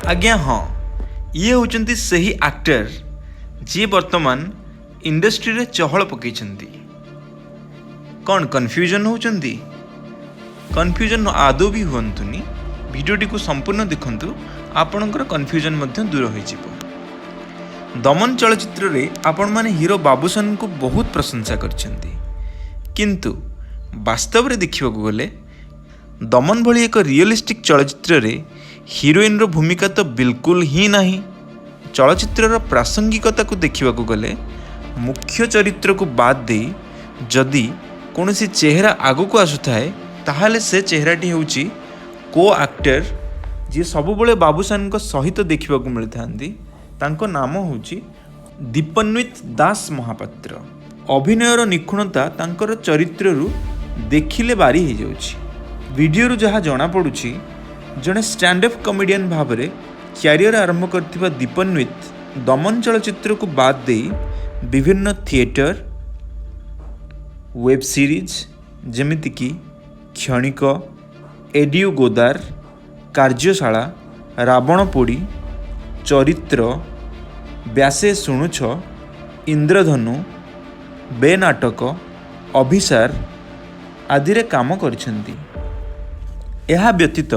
आज्ञा हाँ, ये होचंती सही एक्टर जी वर्तमान इंडस्ट्री रे चहल पकईचंती। कौन कन्फ्यूजन होचंती? कन्फ्यूजन आदौ भी हुअंतुनी, भिडियोटी को संपूर्ण देखंतु, आपणकर कन्फ्यूजन मध्य दूर होइजिवो। दमन चलचित्र रे आपण माने हीरो बाबूसन को बहुत प्रशंसा करछंती, किंतु वास्तव रे देखिबाकू गले दमन भली एक रियलिस्टिक चलचित्र रे हिरोइन रो भूमिका तो बिल्कुल ही नहीं। चलचित्र प्रासंगिकता को देखिबाकू गले मुख्य चरित्र को बाद दे जदि कौनसी चेहरा आगो को आसुथाए ताहले से चेहराटी होउची को एक्टर जी सबुबले बाबूसान को सहित देखिबाकू मिलथांती। तांको नाम होउची दीपन्वित दास महापात्र। अभिनयर निपुणता तांकर चरित्ररू देखिले बारी हो जाउची। वीडियो जहाँ जना पड़ुची जड़े स्टैंड अप कॉमेडियन भाव में क्यारियर आरंभ करथिबा दीपन्वित दमन चलचित्र को बाद दे विभिन्न थिएटर वेब सीरीज जमिति कि क्षणिक, एडियो गोदार, कार्यशाला, रावणपोड़ी, चरित्र, व्यासे शुणुछ, इंद्रधनु, बेनाटक, अभिसार आदि रे काम करिसेंती। यह व्यतीत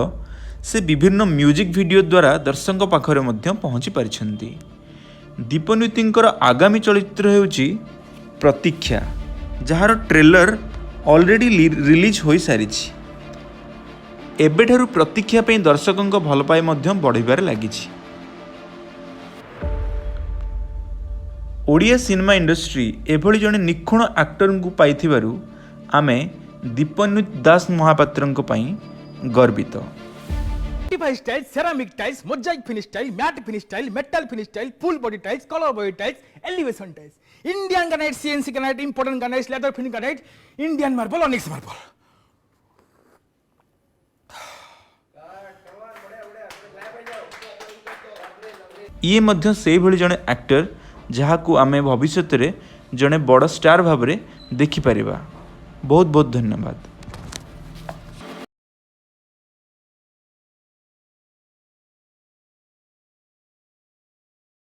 से विभिन्न म्यूजिक वीडियो द्वारा दर्शकों पाखरे मध्य पहुँची पारिछंती। दीपन्वितिंकर आगामी चलचित्र हेउची प्रतीक्षा, जार ट्रेलर ऑलरेडी रिलीज हो सारिछि। एबेठारु प्रतीक्षा पे दर्शकों भल पाए मध्य बढ़िबार लागिछि। ओडिया सिनेमा इंडस्ट्री एभली जने निखुण एक्टर को पाइथिबारु आमे दीपन्वित दास महापात्रन को पई गर्वित। Style, ceramic tiles, Mosaic finish tile, matte finish tile, metal finish tile, full body tiles, colour body tiles, elevation tiles, Indian granite, CNC granite, imported granite, leather finish granite, Indian marble, onyx marble. ये मध्य से भली जने actor जहाकू आमे भविष्य रे जने बड़ star भाव में देखि परिबा। बहुत बहुत धन्यवाद।